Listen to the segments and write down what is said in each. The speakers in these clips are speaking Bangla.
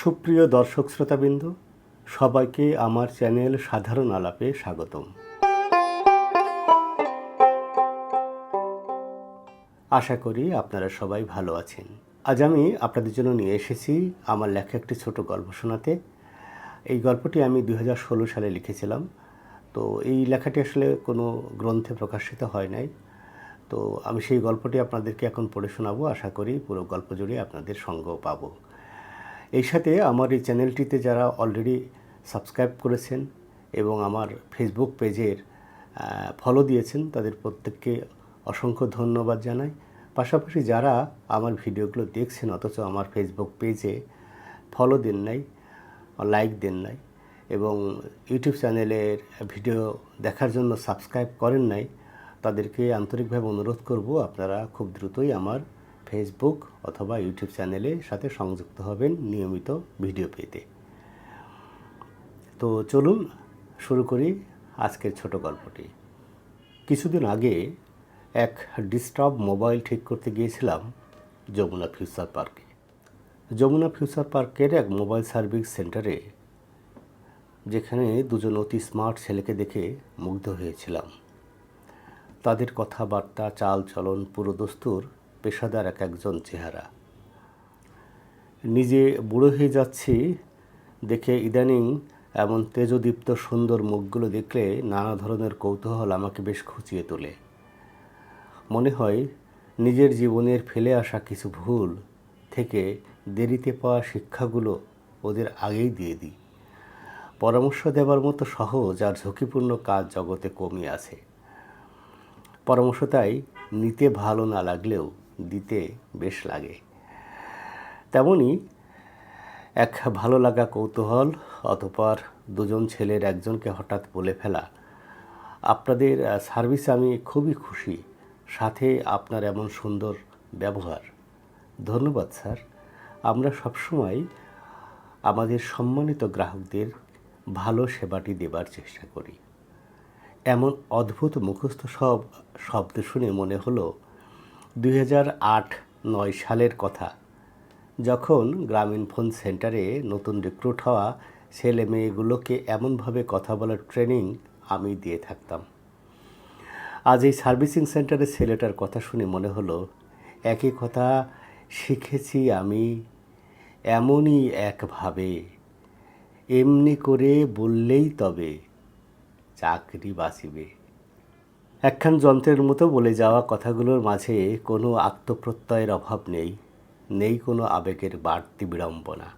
সুপ্রিয় দর্শক শ্রোতাবৃন্দ, সবাইকে আমার চ্যানেল সাধারণ আলাপে স্বাগতম। আশা করি আপনারা সবাই ভালো আছেন। আজ আমি আপনাদের জন্য নিয়ে এসেছি আমার লেখা একটি ছোট গল্প শোনাতে। এই গল্পটি আমি 2016 সালে লিখেছিলাম। তো এই লেখাটি আসলে কোনো গ্রন্থে প্রকাশিত হয় নাই। তো আমি সেই গল্পটি আপনাদেরকে এখন পড়ে শোনাবো। আশা করি পুরো গল্প জুড়ে আপনাদের সঙ্গ পাবো। এই সাথে আমার এই চ্যানেলটিতে যারা অলরেডি সাবস্ক্রাইব করেছেন এবং আমার ফেসবুক পেজের ফলো দিয়েছেন, তাদের প্রত্যেককে অসংখ্য ধন্যবাদ জানাই। পাশাপাশি যারা আমার ভিডিওগুলো দেখছেন অথচ আমার ফেসবুক পেজে ফলো দেন নাই, লাইক দেন নাই এবং ইউটিউব চ্যানেলের ভিডিও দেখার জন্য সাবস্ক্রাইব করেন নাই, তাদেরকে আন্তরিকভাবে অনুরোধ করব আপনারা খুব দ্রুতই আমার ফেসবুক অথবা ইউটিউব চ্যানেলের সাথে সংযুক্ত হবেন নিয়মিত ভিডিও পেতে। তো চলুন শুরু করি আজকের ছোট গল্পটি। কিছুদিন আগে এক ডিস্টার্ব মোবাইল ঠিক করতে গিয়েছিলাম যমুনা ফিউচার পার্কে। যমুনা ফিউচার পার্কের এক মোবাইল সার্ভিস সেন্টারে, যেখানে দুজন অতি স্মার্ট ছেলেকে দেখে মুগ্ধ হয়েছিলাম। তাদের কথাবার্তা, চাল চলন পুরো দস্তুর পেশাদার একজন চেহারা। নিজে বুড়ো হয়ে যাচ্ছি দেখে ইদানিং এমন তেজদীপ্ত সুন্দর মুখগুলো দেখলে নানা ধরনের কৌতূহল আমাকে বেশ খুঁচিয়ে তোলে। মনে হয় নিজের জীবনের ফেলে আসা কিছু ভুল থেকে দেরিতে পাওয়া শিক্ষাগুলো ওদের আগেই দিয়ে দিই। পরামর্শ দেবার মতো সহজ আর ঝুঁকিপূর্ণ কাজ জগতে কমই আছে। পরামর্শ তাই নিতে ভালো না লাগলেও দিতে বেশ লাগে। তেমনি এক ভালো লাগা কৌতূহল, অতঃপর দুজন ছেলের একজনকে হঠাৎ বলে ফেলা, আপনাদের সার্ভিসে আমি খুবই খুশি, সাথে আপনার এমন সুন্দর ব্যবহার। ধন্যবাদ স্যার, আমরা সবসময় আমাদের সম্মানিত গ্রাহকদের ভালো সেবাটি দেবার চেষ্টা করি। এমন অদ্ভুত মুখস্থ শব্দ শুনে মনে হলো 2008-9 সালের কথা, যখন গ্রামীণ ফোন সেন্টারে নতুন রিক্রুট হওয়া ছেলে মেয়েগুলোকে এমনভাবে কথা বলার ট্রেনিং আমি দিয়ে থাকতাম। আজ এই সার্ভিসিং সেন্টারের ছেলেটার কথা শুনে মনে হলো একই কথা শিখেছি আমি এমনই একভাবে, এমনি করে বললেই তবে চাকরি বাঁচিবে। একখান যন্ত্রের মতো বলে যাওয়া কথাগুলোর মাঝে কোনো আত্মপ্রত্যয়ের অভাব নেই, নেই কোনো আবেগের বাড়তি বিড়ম্বনা।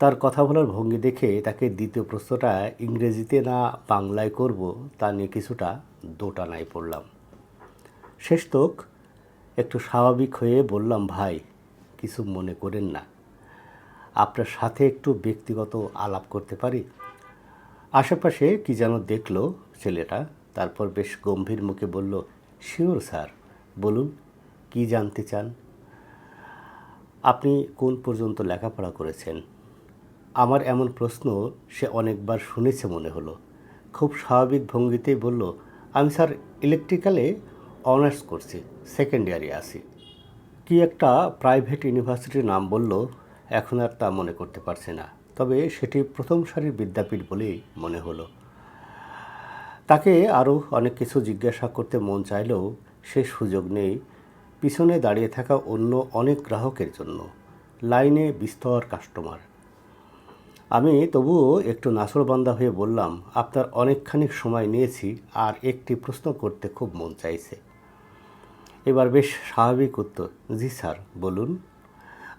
তার কথা বলার ভঙ্গি দেখে তাকে দ্বিতীয় প্রশ্নটা ইংরেজিতে না বাংলায় করব তা নিয়ে কিছুটা দোটানায় পড়লাম। শেষতক একটু স্বাভাবিক হয়ে বললাম, ভাই কিছু মনে করেন না, আপনার সাথে একটু ব্যক্তিগত আলাপ করতে পারি? আশেপাশে কি যেন দেখলো ছেলেটা, তারপর বেশ গম্ভীর মুখে বলল, শিওর স্যার, বলুন কি জানতে চান? আপনি কোন পর্যন্ত লেখাপড়া করেছেন? আমার এমন প্রশ্ন সে অনেকবার শুনেছে মনে হলো। খুব স্বাভাবিক ভঙ্গিতেই বলল, আমি স্যার ইলেকট্রিক্যালে অনার্স করছি, সেকেন্ড ইয়ারে আছি। কি একটা প্রাইভেট ইউনিভার্সিটির নাম বলল, এখন আর তা মনে করতে পারছে না, তবে সেটি প্রথম সারির বিদ্যাপীঠ বলেই মনে হলো। তাকে আরও অনেক কিছু জিজ্ঞাসা করতে মন চাইলেও সে সুযোগ নেই, পিছনে দাঁড়িয়ে থাকা অন্য অনেক গ্রাহকের জন্য, লাইনে বিস্তর কাস্টমার। আমি তবুও একটু নাছোড়বান্দা হয়ে বললাম, আপনার অনেকখানি সময় নিয়েছি, আর একটি প্রশ্ন করতে খুব মন চাইছে। এবার বেশ স্বাভাবিক উত্তর, জি স্যার বলুন।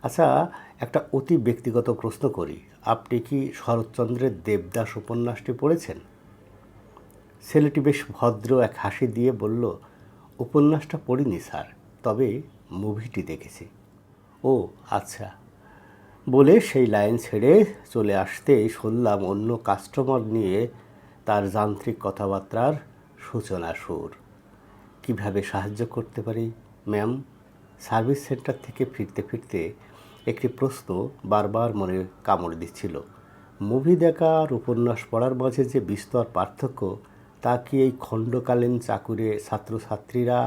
আচ্ছা, একটা অতি ব্যক্তিগত প্রশ্ন করি, আপনি কি শরৎচন্দ্রের দেবদাস উপন্যাসটি পড়েছেন? ছেলেটি বেশ ভদ্র এক হাসি দিয়ে বলল, উপন্যাসটা পড়িনি স্যার, তবে মুভিটি দেখেছি। ও আচ্ছা, বলে সেই লাইন ছেড়ে চলে আসতেই শুনলাম অন্য কাস্টমার নিয়ে তার যান্ত্রিক কথাবার্তার সূচনা সুর। কিভাবে সাহায্য করতে পারি ম্যাম? সার্ভিস সেন্টার থেকে ফিরতে ফিরতে একটি প্রশ্ন বারবার মনে কামড় দিচ্ছিল। মুভি দেখা আর উপন্যাস পড়ার মাঝে যে বিস্তর পার্থক্য, তা কি এই খণ্ডকালীন চাকুরে ছাত্রছাত্রীরা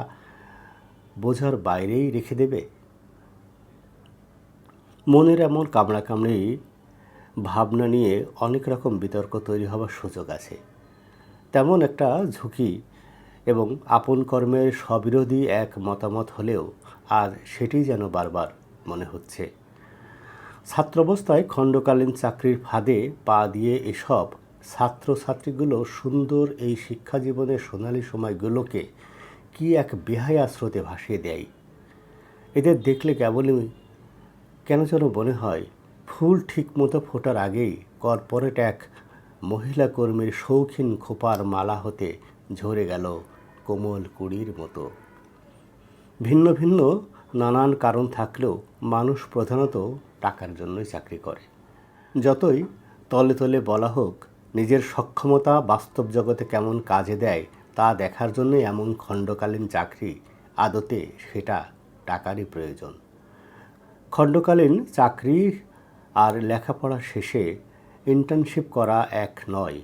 বোঝার বাইরেই রেখে দেবে? মনের এমন কামড়াকামড়ি ভাবনা নিয়ে অনেক রকম বিতর্ক তৈরি হওয়ার সুযোগ আছে। তেমন একটা ঝুঁকি এবং আপন কর্মের স্ববিরোধী এক মতামত হলেও আর সেটি যেন বারবার মনে হচ্ছে। ছাত্রাবস্থায় খণ্ডকালীন চাকরির ফাঁদে পা দিয়ে এসব ছাত্রছাত্রীগুলো সুন্দর এই শিক্ষা জীবনের সোনালি সময়গুলোকে কি এক বেহায়া স্রোতে ভাসিয়ে দেয়। এদের দেখলে কেবলই কেন যেন মনে হয় ফুল ঠিকমতো ফোটার আগেই কর্পোরেট এক মহিলা কর্মীর শৌখিন খোপার মালা হতে ঝরে গেল কোমল কুড়ির মতো। ভিন্ন ভিন্ন নানান কারণ থাকলেও মানুষ প্রধানত টাকার জন্যই চাকরি করে। যতই তলে তলে বলা হোক, নিজের সক্ষমতা বাস্তব জগতে কেমন কাজে দেয় তা দেখার জন্যই এমন খণ্ডকালীন চাকরি। আদতে সেটা টাকারই প্রয়োজন। খণ্ডকালীন চাকরি আর লেখাপড়া শেষে ইন্টার্নশিপ করা এক নয়।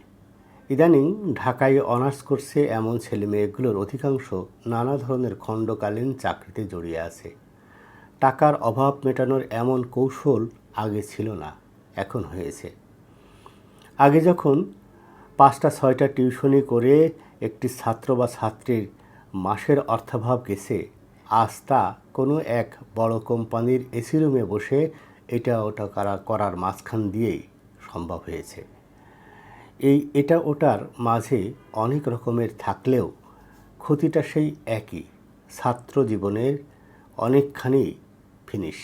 ইদানিং ঢাকায় অনার্স করছে এমন ছেলেমেয়েগুলোর অধিকাংশ নানা ধরনের খণ্ডকালীন চাকরিতে জড়িয়ে আছে। টাকার অভাব মেটানোর এমন কৌশল আগে ছিল না, এখন হয়েছে। আগে যখন 5টা-6টা টিউশনি করে একটি ছাত্র বা ছাত্রীর মাসের অর্থাভাব গেছে, আজ তা কোনো এক বড় কোম্পানির এসি রুমে বসে এটা ওটা করার মাঝখান দিয়েই সম্ভব হয়েছে। এই এটা ওটার মাঝে অনেক রকমের থাকলেও ক্ষতিটা সেই একই, ছাত্র জীবনের অনেকখানি ফিনিশ।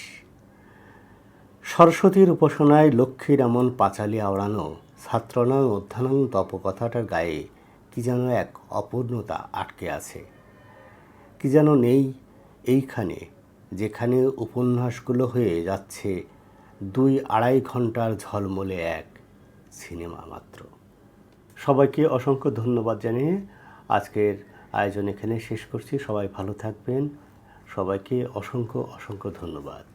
সরস্বতীর উপাসনায় লক্ষ্মীর এমন পাঁচালি আওড়ানো ছাত্রনাং অধ্যানাং তপ কথাটার গায়ে কি যেন এক অপূর্ণতা আটকে আছে। কি যেন নেই এইখানে, যেখানে উপন্যাসগুলো হয়ে যাচ্ছে 2-2.5 ঘন্টার ঝলমলে এক সিনেমা মাত্র। সবাইকে অসংখ্য ধন্যবাদ জানিয়ে আজকের আয়োজন এখানে শেষ করছি। সবাই ভালো থাকবেন। সবাইকে অসংখ্য অসংখ্য ধন্যবাদ।